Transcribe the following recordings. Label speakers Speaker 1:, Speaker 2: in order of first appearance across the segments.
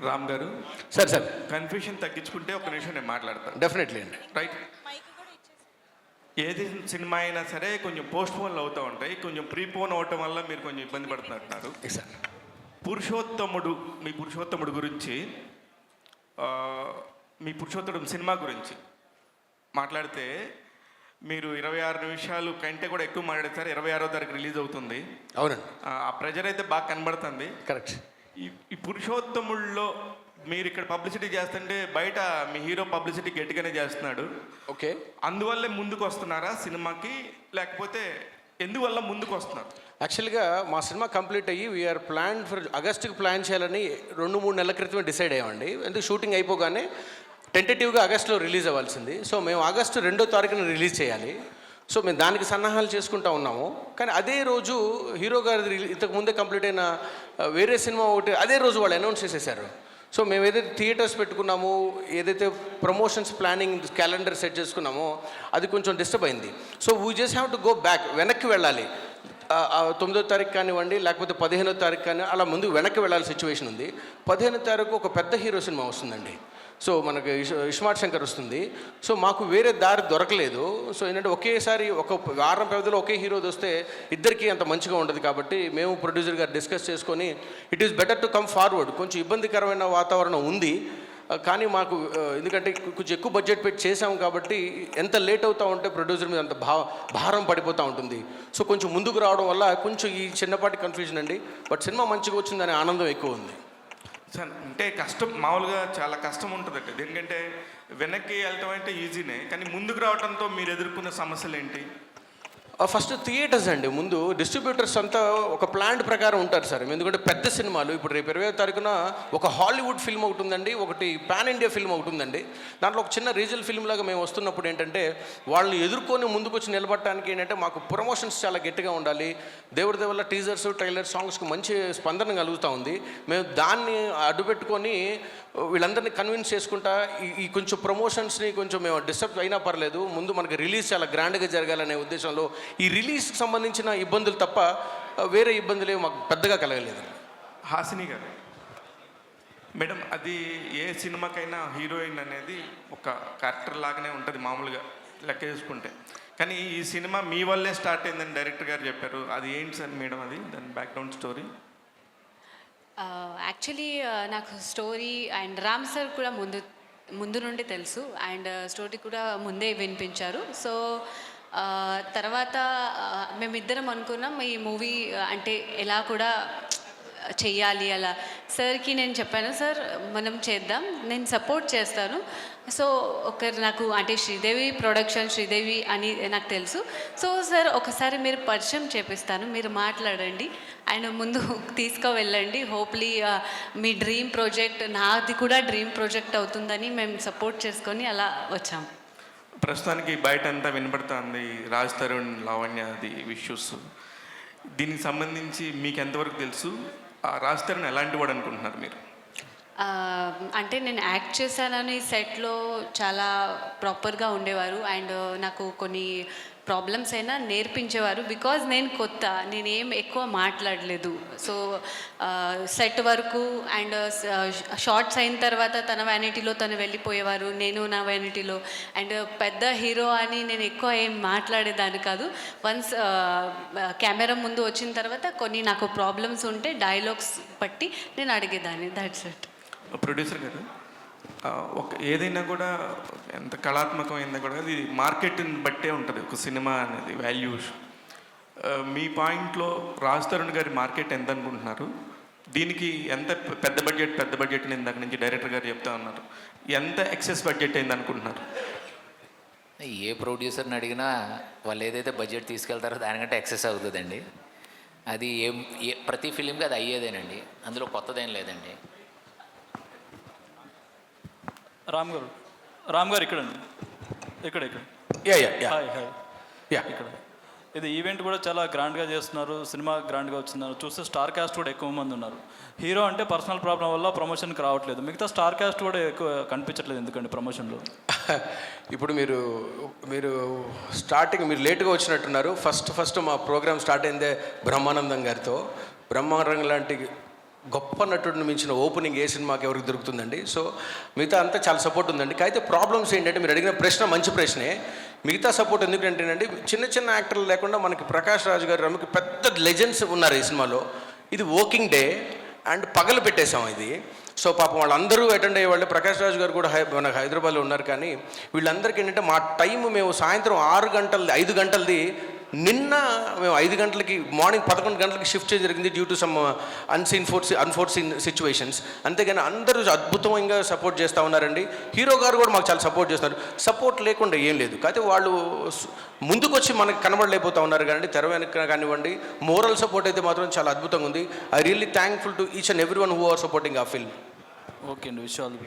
Speaker 1: రామ్ గారు,
Speaker 2: sir sir
Speaker 1: confusion తగ్గించుకుంటే ఒక నిమిషం నేను మాట్లాడతాను.
Speaker 2: డెఫినెట్లీ అండి.
Speaker 1: రైట్. ఏది సినిమా అయినా సరే కొంచెం పోస్ట్ పోన్లు అవుతూ ఉంటాయి, కొంచెం ప్రీపోన్ అవటం వల్ల మీరు కొంచెం ఇబ్బంది పడుతున్నట్టున్నారు.
Speaker 2: సార్
Speaker 1: మీ పురుషోత్తముడు గురించి, మీ పురుషోత్తముడు సినిమా గురించి మాట్లాడితే మీరు 26 నిమిషాలు కంటే కూడా ఎక్కువ మాట్లాడతారు. 26వ తారీఖు రిలీజ్ అవుతుంది.
Speaker 2: అవునండి.
Speaker 1: ఆ ప్రెజర్ అయితే బాగా కనబడుతుంది.
Speaker 2: కరెక్ట్.
Speaker 1: ఈ పురుషోత్తముల్లో మీరు ఇక్కడ పబ్లిసిటీ చేస్తుంటే బయట మీ హీరో పబ్లిసిటీ గట్టిగానే చేస్తున్నాడు.
Speaker 2: ఓకే.
Speaker 1: అందువల్లే ముందుకు వస్తున్నారా సినిమాకి, లేకపోతే ఎందువల్ల ముందుకు వస్తున్నారు?
Speaker 2: యాక్చువల్గా మా సినిమా కంప్లీట్ అయ్యి వీఆర్ ప్లాన్ ఫర్ ఆగస్ట్కి ప్లాన్ చేయాలని 2-3 నెలల క్రితమే డిసైడ్ అయ్యామండి. ఎందుకు షూటింగ్ అయిపోగానే టెంటేటివ్గా ఆగస్ట్లో రిలీజ్ అవ్వాల్సింది. సో మేము ఆగస్టు 2వ తారీఖున రిలీజ్ చేయాలి. సో మేము దానికి సన్నాహాలు చేసుకుంటూ ఉన్నాము. కానీ అదే రోజు హీరో గారి ఇంతకు ముందే కంప్లీట్ అయిన వేరే సినిమా ఒకటి అదే రోజు వాళ్ళు అనౌన్స్ చేసేసారు. సో మేము ఏదైతే థియేటర్స్ పెట్టుకున్నామో, ఏదైతే ప్రమోషన్స్ ప్లానింగ్ క్యాలెండర్ సెట్ చేసుకున్నామో అది కొంచెం డిస్టర్బ్ అయింది. So we just have to go back, వెనక్కి వెళ్ళాలి. 9వ తారీఖు కానివ్వండి, లేకపోతే 15వ తారీఖు కానీ అలా ముందు వెనక్కి వెళ్ళాలి సిచ్యువేషన్ ఉంది. 15వ తారీఖు ఒక పెద్ద హీరో సినిమా వస్తుందండి. సో మనకి ఇస్మార్ట్ శంకర్ వస్తుంది. సో మాకు వేరే దారి దొరకలేదు. సో ఏంటంటే ఒకేసారి ఒక వారం వ్యవధిలో ఒకే హీరోది వస్తే ఇద్దరికీ అంత మంచిగా ఉండదు. కాబట్టి మేము ప్రొడ్యూసర్ గారు డిస్కస్ చేసుకొని it is better to come forward. కొంచెం ఇబ్బందికరమైన వాతావరణం ఉంది, కానీ మాకు ఎందుకంటే కొంచెం ఎక్కువ బడ్జెట్ పెట్టి చేసాము కాబట్టి ఎంత లేట్ అవుతూ ఉంటే ప్రొడ్యూసర్ మీద అంత భారం పడిపోతూ ఉంటుంది. సో కొంచెం ముందుకు రావడం వల్ల కొంచెం ఈ చిన్నపాటి కన్ఫ్యూజన్ అండి. బట్ సినిమా మంచిగా వచ్చిందనే ఆనందం ఎక్కువ ఉంది.
Speaker 1: సార్ అంటే కష్టం, మామూలుగా చాలా కష్టం ఉంటుందండి. ఎందుకంటే వెనక్కి వెళ్ళటం అంటే ఈజీనే, కానీ ముందుకు రావడంతో మీరు ఎదుర్కొన్న సమస్యలు ఏంటి?
Speaker 2: ఫస్ట్ థియేటర్స్ అండి. ముందు డిస్ట్రిబ్యూటర్స్ అంతా ఒక ప్లాన్ ప్రకారం ఉంటారు సార్. ఎందుకంటే పెద్ద సినిమాలు ఇప్పుడు రేపు 20వ తారీఖున ఒక హాలీవుడ్ ఫిల్మ్ ఒకటి ఉందండి, ఒకటి పాన్ ఇండియా ఫిల్మ్ ఒకటి ఉందండి. దాంట్లో ఒక చిన్న రీజనల్ ఫిల్మ్ లాగా మేము వస్తున్నప్పుడు ఏంటంటే వాళ్ళని ఎదుర్కొని ముందుకు వచ్చి నిలబడటానికి ఏంటంటే మాకు ప్రమోషన్స్ చాలా గట్టిగా ఉండాలి. దేవుడి వల్ల టీజర్స్, ట్రైలర్, సాంగ్స్కి మంచి స్పందన కలుగుతూ ఉంది. మేము దాన్ని అడ్డుపెట్టుకొని వీళ్ళందరినీ కన్విన్స్ చేసుకుంటా ఈ కొంచెం ప్రమోషన్స్ని కొంచెం మేము డిస్టర్బ్ అయినా పర్లేదు, ముందు మనకి రిలీజ్ చాలా గ్రాండ్గా జరగాలనే ఉద్దేశంలో ఈ రిలీజ్కి సంబంధించిన ఇబ్బందులు తప్ప వేరే ఇబ్బందులు ఏమి మాకు పెద్దగా కలగలేదు.
Speaker 1: హాసిని గారు మేడం, అది ఏ సినిమాకైనా హీరోయిన్ అనేది ఒక క్యారెక్టర్ లాగానే ఉంటుంది మామూలుగా లెక్క చేసుకుంటే. కానీ ఈ సినిమా మీ వల్లే స్టార్ట్ అయిందని డైరెక్టర్ గారు చెప్పారు. అది ఏంటి సార్ మేడం, అది దాని బ్యాక్గ్రౌండ్ స్టోరీ?
Speaker 3: యాక్చువల్లీ నాకు స్టోరీ అండ్ రామ్ సార్ కూడా ముందు నుండి తెలుసు, అండ్ స్టోరీ కూడా ముందే వినిపించారు. సో తర్వాత మేమిద్దరం అనుకున్నాం ఈ మూవీ అంటే ఎలా కూడా చెయ్యాలి. అలా సార్కి నేను చెప్పాను, సార్ మనం చేద్దాం, నేను సపోర్ట్ చేస్తాను. సో ఒకరు నాకు అంటే శ్రీదేవి ప్రొడక్షన్, శ్రీదేవి అని నాకు తెలుసు. సో సార్ ఒకసారి మీరు పరిచయం చేపిస్తాను, మీరు మాట్లాడండి, ఆయన ముందు తీసుకువెళ్ళండి. హోప్లీ మీ డ్రీమ్ ప్రాజెక్ట్, నాది కూడా డ్రీమ్ ప్రాజెక్ట్ అవుతుందని మేము సపోర్ట్ చేసుకొని అలా వచ్చాం.
Speaker 1: ప్రస్తుతానికి బయట అంతా వినపడుతుంది రాజ్ తరుణ్, లావణ్య అది ఇష్యూస్. దీనికి సంబంధించి మీకు ఎంతవరకు తెలుసు? రాజ్ తరుణ్ ఎలాంటి వాడు అనుకుంటున్నారు మీరు?
Speaker 3: అంటే నేను యాక్ట్ చేశానని సెట్లో చాలా ప్రాపర్గా ఉండేవారు, అండ్ నాకు కొన్ని ప్రాబ్లమ్స్ అయినా నేర్పించేవారు. బికాజ్ నేను కొత్త, నేనేం ఎక్కువ మాట్లాడలేదు. సో సెట్ వరకు అండ్ షార్ట్స్ అయిన తర్వాత తన వ్యానిటీలో తను వెళ్ళిపోయేవారు, నేను నా వ్యానిటీలో. అండ్ పెద్ద హీరో అని నేను ఎక్కువ ఏం మాట్లాడేదాన్ని కాదు. వన్స్ కెమెరా ముందు వచ్చిన తర్వాత కొన్ని నాకు ప్రాబ్లమ్స్ ఉంటే డైలాగ్స్ బట్టి నేను అడిగేదాన్ని. That's it.
Speaker 1: ప్రొడ్యూసర్ గారు, ఒక ఏదైనా కూడా ఎంత కళాత్మకమైందా కూడా అది మార్కెట్ని బట్టే ఉంటుంది ఒక సినిమా అనేది వాల్యూస్. మీ పాయింట్లో రాజ్ తరుణ్ గారి మార్కెట్ ఎంత అనుకుంటున్నారు? దీనికి ఎంత పెద్ద బడ్జెట్ ఇందాక నుంచి డైరెక్టర్ గారు చెప్తా ఉన్నారు, ఎంత ఎక్సెస్ బడ్జెట్ అయింది అనుకుంటున్నారు?
Speaker 4: ఏ ప్రొడ్యూసర్ని అడిగినా వాళ్ళు ఏదైతే బడ్జెట్ తీసుకెళ్తారో దానికంటే ఎక్సెస్ అవుతుందండి. అది ప్రతి ఫిలింకి అది అయ్యేదేనండి, అందులో కొత్తదేం లేదండి.
Speaker 5: రామ్ గారు ఇక్కడ ఇక్కడ ఇది ఈవెంట్ కూడా చాలా గ్రాండ్గా చేస్తున్నారు, సినిమా గ్రాండ్గా వచ్చిందని చూస్తే స్టార్ క్యాస్ట్ కూడా ఎక్కువ మంది ఉన్నారు. హీరో అంటే పర్సనల్ ప్రాబ్లం వల్ల ప్రమోషన్కి రావట్లేదు, మిగతా స్టార్ క్యాస్ట్ కూడా ఎక్కువ కనిపించట్లేదు ఎందుకండి ప్రమోషన్లో?
Speaker 2: ఇప్పుడు మీరు స్టార్టింగ్ మీరు లేట్గా వచ్చినట్టున్నారు. ఫస్ట్ మా ప్రోగ్రామ్ స్టార్ట్ అయిందే బ్రహ్మానందం గారితో. బ్రహ్మానందం లాంటి గొప్ప నటుడిని మించిన ఓపెనింగ్ ఏ సినిమాకి ఎవరికి దొరుకుతుందండి. సో మిగతా అంతా చాలా సపోర్ట్ ఉందండి. అయితే ప్రాబ్లమ్స్ ఏంటంటే మీరు అడిగిన ప్రశ్న మంచి ప్రశ్నే. మిగతా సపోర్ట్ ఎందుకంటేనండి చిన్న చిన్న యాక్టర్లు లేకుండా మనకి ప్రకాష్ రాజ్ గారు రమకి పెద్ద లెజెండ్స్ ఉన్నారు ఈ సినిమాలో. ఇది వర్కింగ్ డే అండ్ పగలు పెట్టేశాం ఇది. సో పాపం వాళ్ళందరూ అటెండ్ అయ్యేవాళ్ళు. ప్రకాష్ రాజ్ గారు కూడా మన హైదరాబాద్లో ఉన్నారు. కానీ వీళ్ళందరికీ ఏంటంటే మా టైం మేము సాయంత్రం 5 గంటలది నిన్న మేము 5 గంటలకి మార్నింగ్ 11 గంటలకి షిఫ్ట్ చేయడం జరిగింది due to some unforeseen situations. అంతేగాని అందరూ అద్భుతంగా సపోర్ట్ చేస్తూ ఉన్నారండి. హీరో గారు కూడా మాకు చాలా సపోర్ట్ చేస్తున్నారు. సపోర్ట్ లేకుండా ఏం లేదు. కాకపోతే వాళ్ళు ముందుకు వచ్చి మనకి కనబడలేకపోతూ ఉన్నారు. కానీ తెర వెనక కానివ్వండి, మోరల్ సపోర్ట్ అయితే మాత్రం చాలా అద్భుతంగా ఉంది. I really thankful to each and every one who are supporting ఆ ఫిల్మ్.
Speaker 5: ఓకే అండి, విషయాలు.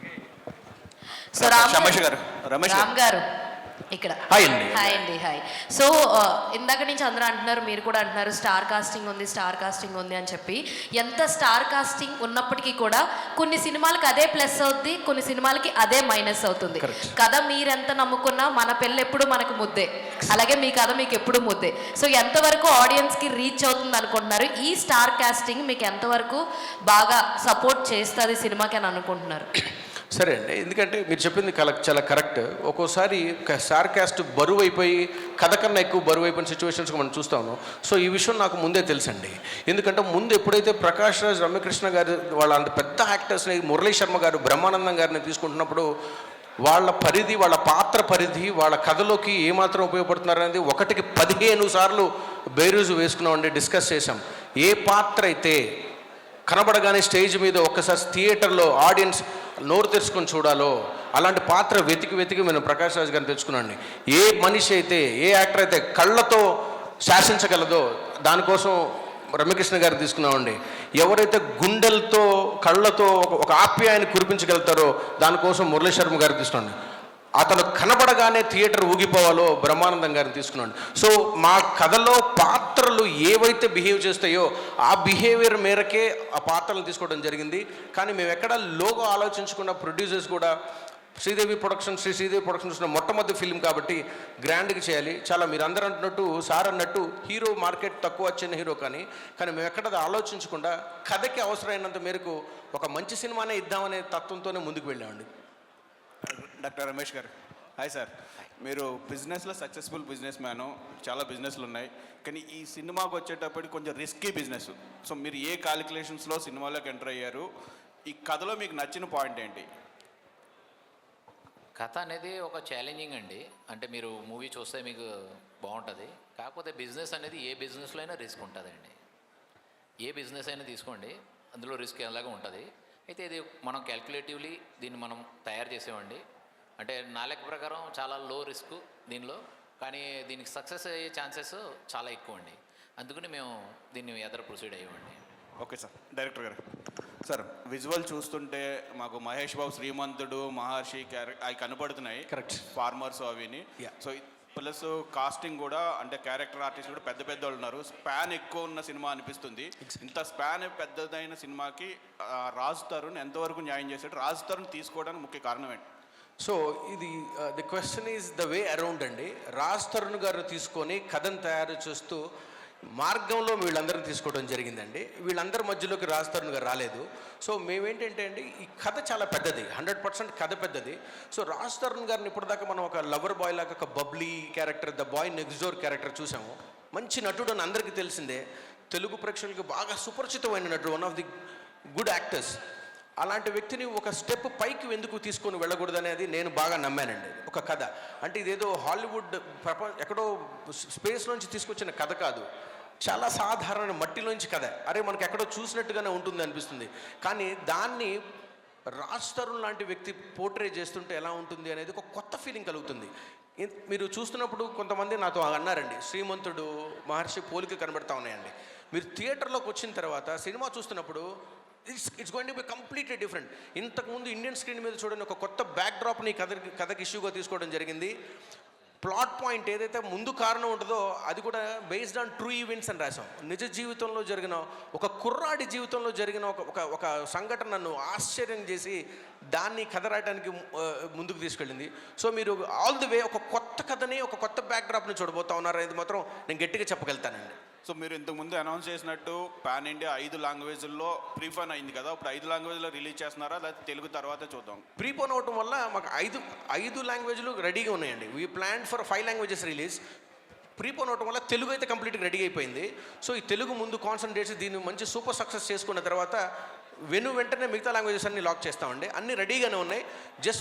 Speaker 6: సో రామ్ గారు ఇక్కడ
Speaker 2: హాయ్ అండి.
Speaker 6: హాయ్ అండి. హాయ్. సో ఇందాక నుంచి అందరూ అంటున్నారు, మీరు కూడా అంటున్నారు స్టార్ కాస్టింగ్ ఉంది అని చెప్పి. ఎంత స్టార్ కాస్టింగ్ ఉన్నప్పటికీ కూడా కొన్ని సినిమాలకి అదే ప్లస్ అవుతుంది, కొన్ని సినిమాలకి అదే మైనస్ అవుతుంది. కథ మీరెంత నమ్ముకున్నా మన పెళ్ళి ఎప్పుడు మనకు ముద్దే, అలాగే మీ కథ మీకు ఎప్పుడు ముద్దే. సో ఎంతవరకు ఆడియన్స్కి రీచ్ అవుతుంది అనుకుంటున్నారు? ఈ స్టార్ కాస్టింగ్ మీకు ఎంతవరకు బాగా సపోర్ట్ చేస్తుంది సినిమాకి అని అనుకుంటున్నారు?
Speaker 2: సరే అండి, ఎందుకంటే మీరు చెప్పింది చాలా కరెక్ట్. ఒక్కోసారి స్టార్ కాస్ట్ బరువు అయిపోయి కథ కన్నా ఎక్కువ బరువు అయిపోయిన సిచ్యువేషన్స్ మనం చూస్తాము. సో ఈ విషయం నాకు ముందే తెలుసండి. ఎందుకంటే ముందు ఎప్పుడైతే ప్రకాష్ రాజ్, రమ్యకృష్ణ గారు వాళ్ళ అంత పెద్ద యాక్టర్స్ని, మురళీ శర్మ గారు, బ్రహ్మానందం గారిని తీసుకుంటున్నప్పుడు వాళ్ళ పరిధి, వాళ్ళ పాత్ర పరిధి, వాళ్ళ కథలోకి ఏమాత్రం ఉపయోగపడుతున్నారు అనేది 1కి 15 సార్లు బేరీజు వేసుకున్నామండి, డిస్కస్ చేసాం. ఏ పాత్ర అయితే కనబడగానే స్టేజ్ మీద ఒక్కసారి థియేటర్లో ఆడియన్స్ నోరు తెరుచుకొని చూడాలో అలాంటి పాత్ర వెతికి నేను ప్రకాష్ రాజ్ గారిని తెచ్చుకున్నాను. ఏ మనిషి అయితే, ఏ యాక్టర్ అయితే కళ్ళతో శాసించగలదో దానికోసం రమ్యకృష్ణ గారిని తీసుకున్నామండి. ఎవరైతే గుండెలతో కళ్ళతో ఒక ఆప్యాయాన్ని కురిపించగలుగుతారో దానికోసం మురళీ శర్మ గారిని తీసుకున్నాను. అతను కనబడగానే థియేటర్ ఊగిపోవాలో బ్రహ్మానందం గారిని తీసుకున్నాను. సో మా కథలో పాత్రలు ఏవైతే బిహేవ్ చేస్తాయో ఆ బిహేవియర్ మేరకే ఆ పాత్రలను తీసుకోవడం జరిగింది. కానీ మేము ఎక్కడ లోగో ఆలోచించకుండా ప్రొడ్యూసర్స్ కూడా శ్రీదేవి ప్రొడక్షన్స్ మొట్టమొదటి ఫిల్మ్ కాబట్టి గ్రాండ్గా చేయాలి. చాలా మీరు అందరూ అంటున్నట్టు, సార్ అన్నట్టు హీరో మార్కెట్ తక్కువ చిన్న హీరో కానీ మేము ఎక్కడ ఆలోచించకుండా కథకి అవసరమైనంత మేరకు ఒక మంచి సినిమానే ఇద్దామనే తత్వంతోనే ముందుకు వెళ్ళామండి.
Speaker 7: డాక్టర్ రమేష్ గారు, హాయ్ సార్. మీరు బిజినెస్లో సక్సెస్ఫుల్ బిజినెస్ మ్యాను, చాలా బిజినెస్లు ఉన్నాయి. కానీ ఈ సినిమాకి వచ్చేటప్పటికి కొంచెం రిస్కీ బిజినెస్. సో మీరు ఏ క్యాలిక్యులేషన్స్లో సినిమాలోకి ఎంటర్ అయ్యారు? ఈ కథలో మీకు నచ్చిన పాయింట్ ఏంటి?
Speaker 4: కథ అనేది ఒక ఛాలెంజింగ్ అండి. అంటే మీరు మూవీ చూస్తే మీకు బాగుంటుంది. కాకపోతే బిజినెస్ అనేది ఏ బిజినెస్లో అయినా రిస్క్ ఉంటుందండి. ఏ బిజినెస్ అయినా తీసుకోండి, అందులో రిస్క్ ఎలాగో ఉంటుంది. అయితే ఇది మనం క్యాల్కులేటివ్లీ దీన్ని మనం తయారు చేసామండి. అంటే నా లెక్క ప్రకారం చాలా లో రిస్క్ దీనిలో, కానీ దీనికి సక్సెస్ అయ్యే ఛాన్సెస్ చాలా ఎక్కువ అండి. అందుకని మేము దీన్ని ఎదర ప్రొసీడ్ అయ్యామండి.
Speaker 7: Okay sir. డైరెక్టర్ గారు, సార్ విజువల్ చూస్తుంటే మాకు మహేష్ బాబు, శ్రీమంతుడు, మహర్షి అవి కనపడుతున్నాయి.
Speaker 2: కరెక్ట్.
Speaker 7: ఫార్మర్స్ అవిని. సో ప్లస్ కాస్టింగ్ కూడా, అంటే క్యారెక్టర్ ఆర్టిస్ట్ కూడా పెద్ద వాళ్ళు ఉన్నారు. స్పాన్ ఎక్కువ ఉన్న సినిమా అనిపిస్తుంది. ఇంత స్పాన్ పెద్దదైన సినిమాకి రాజ్ తరుణ్ ఎంతవరకు న్యాయం చేశాడు? రాజ్ తరుణ్ తీసుకోవడానికి ముఖ్య కారణం ఏంటి?
Speaker 2: సో ఇది the question is the way around అండి. రాజ్ తరుణ్ గారు తీసుకొని కథను తయారు చేస్తూ మార్గంలో వీళ్ళందరిని తీసుకోవడం జరిగిందండి. వీళ్ళందరి మధ్యలోకి రాజ్ తరుణ్ గారు రాలేదు. సో మేమేంటంటే అండి, ఈ కథ చాలా పెద్దది, 100% కథ పెద్దది. సో రాజ్ తరుణ్ గారిని ఇప్పటిదాకా మనం ఒక లవర్ బాయ్ లాగా, ఒక bubbly character, the boy next door character చూసాము. మంచి నటుడు అని అందరికీ తెలిసిందే. తెలుగు ప్రేక్షకులకు బాగా సుపరిచితమైన నటుడు, one of the good actors. అలాంటి వ్యక్తిని ఒక స్టెప్ పైకి ఎందుకు తీసుకొని వెళ్ళకూడదు అనేది నేను బాగా నమ్మానండి. ఒక కథ అంటే ఇదేదో హాలీవుడ్ ఎక్కడో స్పేస్లోంచి తీసుకొచ్చిన కథ కాదు, చాలా సాధారణ మట్టిలోంచి కథ. అరే మనకు ఎక్కడో చూసినట్టుగానే ఉంటుంది అనిపిస్తుంది. కానీ దాన్ని రాజ్ తరుణ్ లాంటి వ్యక్తి పోర్ట్రే చేస్తుంటే ఎలా ఉంటుంది అనేది ఒక కొత్త ఫీలింగ్ కలుగుతుంది. మీరు చూస్తున్నప్పుడు కొంతమంది నాతో అన్నారండి, శ్రీమంతుడు, మహర్షి పోలిక కనబడతా ఉన్నాయండి. మీరు థియేటర్లోకి వచ్చిన తర్వాత సినిమా చూస్తున్నప్పుడు it's going to be completely different. ఇంతకుముందు ఇండియన్ స్క్రీన్ మీద చూడండి, ఒక కొత్త బ్యాక్డ్రాప్ని కథకి ఇష్యూగా తీసుకోవడం జరిగింది. ప్లాట్ పాయింట్ ఏదైతే ముందు కారణం ఉంటుందో అది కూడా బేస్డ్ ఆన్ ట్రూ ఈవెంట్స్ అని రాసాం. నిజ జీవితంలో జరిగిన ఒక కుర్రాడి జీవితంలో జరిగిన ఒక సంఘటనను ఆశ్చర్యం చేసి దాన్ని కథ రాయడానికి ముందుకు తీసుకెళ్ళింది. సో మీరు ఆల్ ది వే ఒక కొత్త కథని, ఒక కొత్త బ్యాక్డ్రాప్ని చూడబోతా ఉన్నారు అనేది మాత్రం నేను గట్టిగా చెప్పగలుగుతానండి.
Speaker 7: సో మీరు ఇంతకుముందు అనౌన్స్ చేసినట్టు పాన్ ఇండియా 5 లాంగ్వేజ్ల్లో ప్రీఫోన్ అయింది కదా, ఇప్పుడు 5 లాంగ్వేజ్లో రిలీజ్ చేస్తున్నారా, లేకపోతే తెలుగు తర్వాత చూద్దాం?
Speaker 2: ప్రీపోన్ అవటం వల్ల మాకు ఐదు లాంగ్వేజ్లు రెడీగా ఉన్నాయండి. We plan for 5 languages release. Prepone అవటం వల్ల తెలుగు అయితే కంప్లీట్గా రెడీ అయిపోయింది. సో ఈ తెలుగు ముందు కాన్సన్ట్రేట్ చేసి దీన్ని మంచి సూపర్ సక్సెస్ చేసుకున్న తర్వాత వెంటనే మిగతా లాంగ్వేజెస్ అన్ని లాక్ చేస్తామండి. అన్ని రెడీగానే ఉన్నాయి.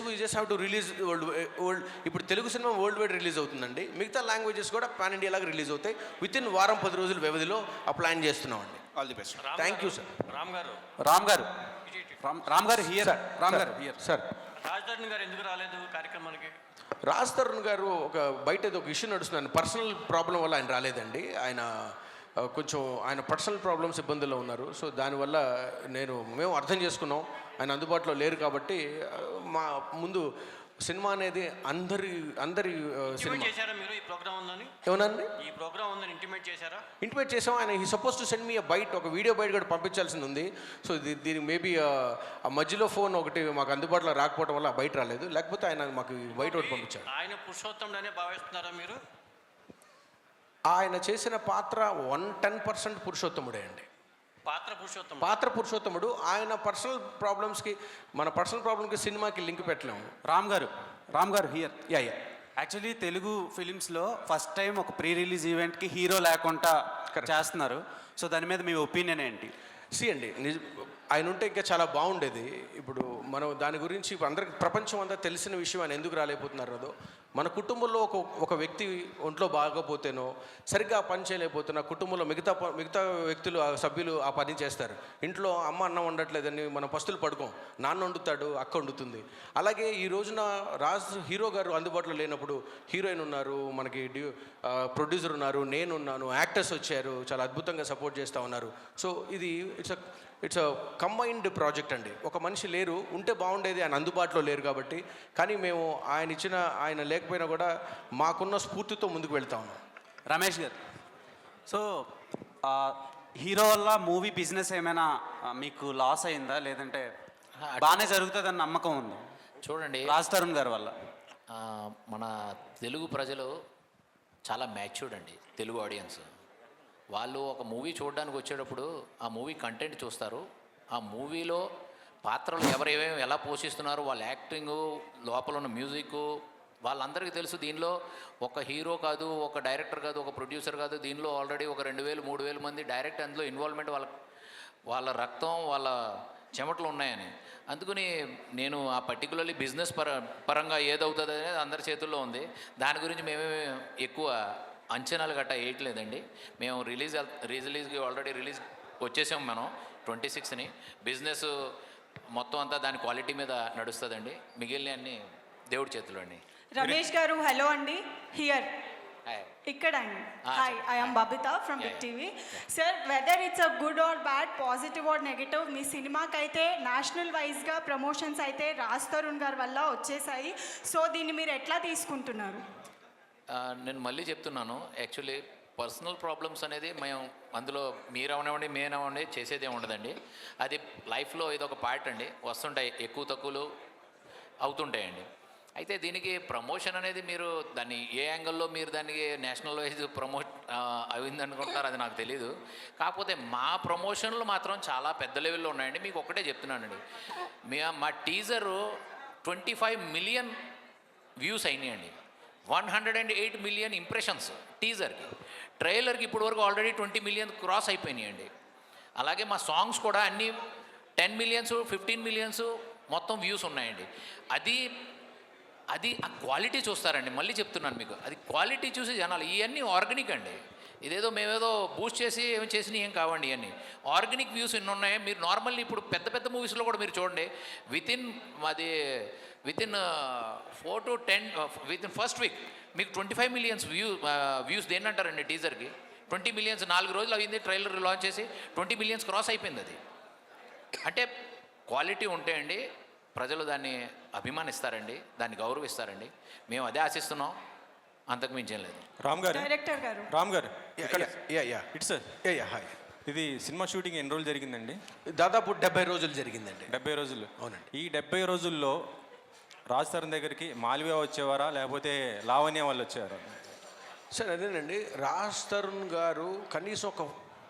Speaker 2: We just have to release world. ఇప్పుడు Telugu cinema worldwide release అవుతుందండి. మిగతా లాంగ్వేజెస్ కూడా పాన్ ఇండియా లాగా రిలీజ్ అవుతాయి. విత్ ఇన్ వారం 10 రోజుల వ్యవధిలో ఆ ప్లాన్ చేస్తున్నామండి.
Speaker 7: All the best.
Speaker 2: Thank you sir.
Speaker 8: Ram garu
Speaker 2: here sir.
Speaker 8: రాజధాని గారు ఎందుకు రాలేదు కార్యక్రమానికి?
Speaker 2: రాజ్ తరుణ్ గారు బయట ఏదో ఒక ఇష్యూ నడుస్తున్నాను, పర్సనల్ ప్రాబ్లం వల్ల ఆయన రాలేదండి. ఆయన కొంచెం ఆయన పర్సనల్ ప్రాబ్లమ్స్ ఇబ్బందుల్లో ఉన్నారు. సో దానివల్ల మేము అర్థం చేసుకున్నాం, ఆయన అందుబాటులో లేరు కాబట్టి మా ముందు సినిమా అనేది అందరి సినిమా.
Speaker 8: చేశారా మీరు ఈ ప్రోగ్రామ్ ఉందని?
Speaker 2: ఏమనండి?
Speaker 8: ఈ ప్రోగ్రామ్ ఉందని ఇంటిమేట్ చేశారా?
Speaker 2: ఇంటిమేట్ చేసాం. ఆయన ఈ సపోజ్ టు సెండ్ మీ ఒక వీడియో బయట కూడా పంపించాల్సింది ఉంది. సో దీనికి మేబీ ఆ మధ్యలో ఫోన్ ఒకటి మాకు అందుబాటులో రాకపోవడం వల్ల బయట రాలేదు, లేకపోతే ఆయన మాకు బయట ఒకటి పంపించారు.
Speaker 8: ఆయన పురుషోత్తముడనే భావిస్తున్నారా మీరు?
Speaker 2: ఆయన చేసిన పాత్ర 110% పురుషోత్తముడే అండి. పాత్ర పురుషోత్తముడు. ఆయన పర్సనల్ ప్రాబ్లమ్స్కి మన పర్సనల్ ప్రాబ్లమ్కి సినిమాకి లింక్ పెట్టలేము.
Speaker 9: Ram garu here.
Speaker 2: Yeah.
Speaker 9: Actually Telugu ఫిలిమ్స్లో ఫస్ట్ టైం ఒక ప్రీ రిలీజ్ ఈవెంట్కి హీరో లేకుండా చేస్తున్నారు. సో దాని మీద మీ ఒపీనియన్ ఏంటి?
Speaker 2: అండి ఆయన ఉంటే ఇంకా చాలా బాగుండేది. ఇప్పుడు మనం దాని గురించి అందరికి ప్రపంచం అంతా తెలిసిన విషయం ఆయన ఎందుకు రాలేకపోతున్నారు అదో. మన కుటుంబంలో ఒక వ్యక్తి ఒంట్లో బాగోపోతేనో సరిగ్గా పని చేయలేకపోతున్నా కుటుంబంలో మిగతా వ్యక్తులు సభ్యులు ఆ పని చేస్తారు. ఇంట్లో అమ్మ అన్నం వండట్లేదని మనం పస్తులు పడుకోం, నాన్న వండుతాడు, అక్క వండుతుంది. అలాగే ఈ రోజున హీరో గారు అందుబాటులో లేనప్పుడు హీరోయిన్ ఉన్నారు, మనకి ప్రొడ్యూసర్ ఉన్నారు, నేనున్నాను, యాక్టర్స్ వచ్చారు, చాలా అద్భుతంగా సపోర్ట్ చేస్తూ ఉన్నారు. సో ఇది ఇట్స్ కంబైన్డ్ ప్రాజెక్ట్ అండి. ఒక మనిషి లేరు, ఉంటే బాగుండేది, ఆయన అందుబాటులో లేరు కాబట్టి. కానీ మేము ఆయన లేకపోయినా కూడా మాకున్న స్ఫూర్తితో ముందుకు వెళ్తా ఉన్నాం.
Speaker 9: రమేష్ గారు, సో హీరో వల్ల మూవీ బిజినెస్ ఏమైనా మీకు లాస్ అయిందా, లేదంటే బాగానే జరుగుతుందని నమ్మకం ఉంది?
Speaker 4: చూడండి,
Speaker 9: రాజ్ తరుణ్ గారి వల్ల
Speaker 4: మన తెలుగు ప్రజలు చాలా మ్యాచ్యూర్డ్ అండి. తెలుగు ఆడియన్స్ వాళ్ళు ఒక మూవీ చూడడానికి వచ్చేటప్పుడు ఆ మూవీ కంటెంట్ చూస్తారు. ఆ మూవీలో పాత్రలు ఎవరేమేమి ఎలా పోషిస్తున్నారు, వాళ్ళ యాక్టింగు, లోపల ఉన్న మ్యూజిక్ వాళ్ళందరికీ తెలుసు. దీనిలో ఒక హీరో కాదు, ఒక డైరెక్టర్ కాదు, ఒక ప్రొడ్యూసర్ కాదు, దీనిలో ఆల్రెడీ ఒక 2000-3000 మంది డైరెక్ట్ అందులో ఇన్వాల్వ్మెంట్, వాళ్ళ రక్తం, వాళ్ళ చెమటలు ఉన్నాయని. అందుకని నేను ఆ పర్టికులర్లీ బిజినెస్ పరంగా ఏదవుతుంది అనేది అందరి చేతుల్లో ఉంది. దాని గురించి మేమేమి ఎక్కువ అంచనాలు గట్టా వేయట్లేదండి. మేము రిలీజ్కి ఆల్రెడీ రిలీజ్ వచ్చేసాం మనం 26ని. బిజినెస్ మొత్తం అంతా దాని క్వాలిటీ మీద నడుస్తుందండి. మిగిలిన అన్ని దేవుడి చేతులు అండి.
Speaker 10: రమేష్ గారు హలో అండి. హియర్ ఇక్కడ అండి. Hi, I'm Babita from big TV. Sir, whether it's a good or bad, positive or negative, మీ సినిమాకైతే నేషనల్ వైజ్గా ప్రమోషన్స్ అయితే రాజ్ తరుణ్ గారి వల్ల వచ్చేసాయి. సో దీన్ని మీరు ఎట్లా తీసుకుంటున్నారు?
Speaker 4: నేను మళ్ళీ చెప్తున్నాను, యాక్చువల్లీ పర్సనల్ ప్రాబ్లమ్స్ అనేది మేము అందులో మీరవనివ్వండి మేనవ్వండి చేసేదే ఉండదండి. అది లైఫ్లో ఇదొక పార్ట్ అండి. వస్తుంటాయి, ఎక్కువ తక్కువలు అవుతుంటాయండి. అయితే దీనికి ప్రమోషన్ అనేది మీరు దాన్ని ఏ యాంగిల్లో మీరు దానికి నేషనల్ వైజ్ ప్రమోట్ అయిందనుకుంటారు అది నాకు తెలీదు. కాకపోతే మా ప్రమోషన్లు మాత్రం చాలా పెద్ద లెవెల్లో ఉన్నాయండి. మీకు ఒకటే చెప్తున్నానండి, మా టీజరు 25 మిలియన్ వ్యూస్ అయినాయండి. 108 మిలియన్ ఇంప్రెషన్స్ టీజర్కి. ట్రైలర్కి ఇప్పటివరకు ఆల్రెడీ 20 మిలియన్ క్రాస్ అయిపోయినాయండి. అలాగే మా సాంగ్స్ కూడా అన్నీ 10 మిలియన్స్ 15 మిలియన్స్ మొత్తం వ్యూస్ ఉన్నాయండి. అది ఆ క్వాలిటీ చూస్తారండి. మళ్ళీ చెప్తున్నాను మీకు, అది క్వాలిటీ చూసి జనాలు. ఇవన్నీ ఆర్గానిక్ అండి. ఇదేదో మేమేదో బూస్ట్ చేసి ఏమి చేసినా ఏం కావండి. ఇవన్నీ ఆర్గానిక్ వ్యూస్ ఎన్ని ఉన్నాయి. మీరు నార్మల్లీ ఇప్పుడు పెద్ద పెద్ద మూవీస్లో కూడా మీరు చూడండి, within 4 to 10 within first week మీకు 25 మిలియన్స్ వ్యూస్ దేన్ని అంటారండి టీజర్కి. 20 మిలియన్స్ 4 రోజులు అయింది ట్రైలర్ లాంచ్ చేసి 20 మిలియన్స్ క్రాస్ అయిపోయింది. అది అంటే క్వాలిటీ ఉంటాయండి, ప్రజలు దాన్ని అభిమానిస్తారండి, దాన్ని గౌరవిస్తారండి. మేము అదే ఆశిస్తున్నాం, అంతకు మించేం లేదు.
Speaker 10: డైరెక్టర్ గారు
Speaker 2: ఇట్స్ హాయ్.
Speaker 11: ఇది సినిమా షూటింగ్ ఎన్ని రోజులు జరిగిందండి?
Speaker 2: దాదాపు 70 రోజులు జరిగిందండి.
Speaker 11: 70 రోజులు.
Speaker 2: అవునండి.
Speaker 11: ఈ 70 రోజుల్లో రాజ్ తరుణ్ దగ్గరికి మాల్వియా వచ్చేవారా, లేకపోతే లావణ్య వాళ్ళు వచ్చేవారా?
Speaker 2: సార్ అదేనండి, రాజ్ తరుణ్ గారు కనీసం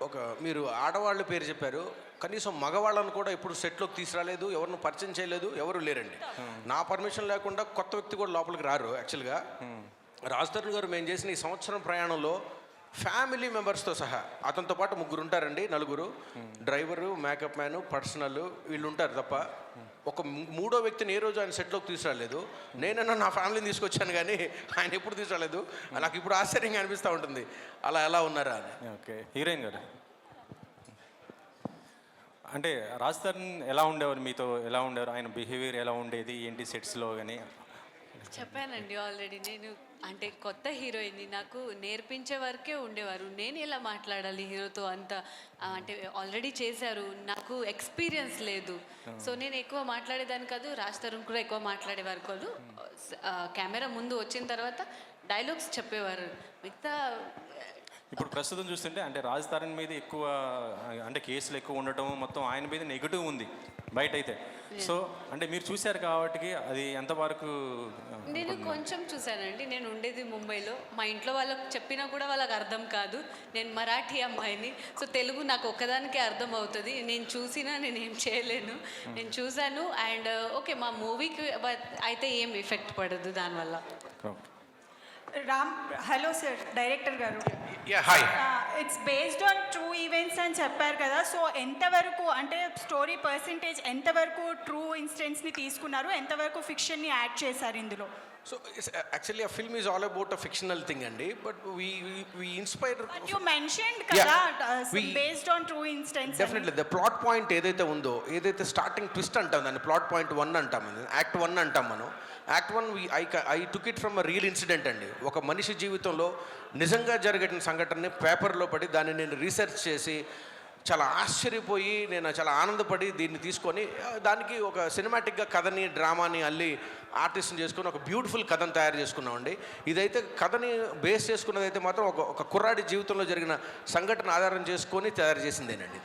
Speaker 2: ఒక మీరు ఆడవాళ్ళ పేరు చెప్పారు, కనీసం మగవాళ్ళను కూడా ఇప్పుడు సెట్లోకి తీసుకురాలేదు, ఎవరిని పరిచయం చేయలేదు, ఎవరు లేరండి. నా పర్మిషన్ లేకుండా కొత్త వ్యక్తి కూడా లోపలికి రారు. యాక్చువల్గా రాజ్ తరుణ్ గారు మేము చేసిన ఈ సంవత్సరం ప్రయాణంలో ఫ్యామిలీ మెంబర్స్తో సహా అతనితో పాటు 3 ఉంటారండి, 4 డ్రైవరు, మేకప్ మ్యాను, పర్సనల్, వీళ్ళు ఉంటారు తప్ప ఒక 3వ వ్యక్తిని ఏ రోజు ఆయన సెట్లోకి తీసుకురాలేదు. నేనన్నా నా ఫ్యామిలీని తీసుకొచ్చాను కానీ ఆయన ఎప్పుడు తీసుకురాలేదు. నాకు ఇప్పుడు ఆశ్చర్యంగా అనిపిస్తూ ఉంటుంది అలా ఎలా ఉన్నారా అని.
Speaker 11: ఓకే, హీరోయిన్ గారు అంటే రాజ్ తరుణ్ ఎలా ఉండేవారు, మీతో ఎలా ఉండేవారు, ఆయన బిహేవియర్ ఎలా ఉండేది ఏంటి సెట్స్లో కానీ?
Speaker 3: చెప్పానండి ఆల్రెడీ, నేను అంటే కొత్త హీరోయిన్ని, నాకు నేర్పించే వరకే ఉండేవారు. నేను ఎలా మాట్లాడాలి హీరోతో అంత అంటే ఆల్రెడీ చేశారు, నాకు ఎక్స్పీరియన్స్ లేదు. సో నేను ఎక్కువ మాట్లాడేదాన్ని కాదు, రాజ్ తరుణ్ కూడా ఎక్కువ మాట్లాడేవారు కాదు. కెమెరా ముందు వచ్చిన తర్వాత డైలాగ్స్ చెప్పేవారు. మిగతా
Speaker 11: ఇప్పుడు ప్రస్తుతం చూస్తుంటే అంటే రాజ్ తరుణ్ మీద ఎక్కువ అంటే కేసులు ఎక్కువ ఉండటం, మొత్తం ఆయన మీద నెగిటివ్ ఉంది బయట అయితే. సో అంటే మీరు చూశారు కాబట్టి అది ఎంతవరకు?
Speaker 3: నేను కొంచెం చూశానండి. నేను ఉండేది ముంబైలో, మా ఇంట్లో వాళ్ళకి చెప్పినా కూడా వాళ్ళకి అర్థం కాదు. నేను మరాఠీ అమ్మాయిని, సో తెలుగు నాకు ఒక్కదానికే అర్థం అవుతుంది. నేను చూసినా నేను ఏం చేయలేను. నేను చూశాను అండ్ ఓకే, మా మూవీకి అయితే ఏం ఎఫెక్ట్ పడదు దానివల్ల.
Speaker 10: రామ్, హలో సార్, డైరెక్టర్ గారు.
Speaker 2: Hi.
Speaker 10: It's based on true events అని చెప్పారు కదా, సో ఎంతవరకు అంటే స్టోరీ పర్సంటేజ్ ఎంతవరకు ట్రూ ఇన్సిడెంట్స్ని తీసుకున్నారు, ఎంతవరకు ఫిక్షన్ని యాడ్ చేశారు ఇందులో?
Speaker 2: సో యాక్చువల్లీ ఆ film is all about a fictional thing అండి, but we inspire.
Speaker 10: You mentioned కదా based on true incidents.
Speaker 2: Definitely the plot point ఏదైతే ఉందో, ఏదైతే స్టార్టింగ్ ట్విస్ట్ అంటాం దాన్ని ప్లాట్ పాయింట్ 1 అంటాం, యాక్ట్ 1 అంటాం మనం. Act 1 I took it from a real incident అండి. ఒక మనిషి జీవితంలో నిజంగా జరిగిన సంఘటనని పేపర్లో పడి దాన్ని నేను రీసెర్చ్ చేసి చాలా ఆశ్చర్యపోయి నేను చాలా ఆనందపడి దీన్ని తీసుకొని దానికి ఒక సినిమాటిక్గా కథని, డ్రామాని అల్లి ఆర్టిస్ట్ని చేసుకొని ఒక బ్యూటిఫుల్ కథను తయారు చేసుకున్నామండి. ఇదైతే కథని బేస్ చేసుకున్నదైతే మాత్రం ఒక కుర్రాడి జీవితంలో జరిగిన సంఘటన ఆధారం చేసుకొని తయారు చేసిందేనండి.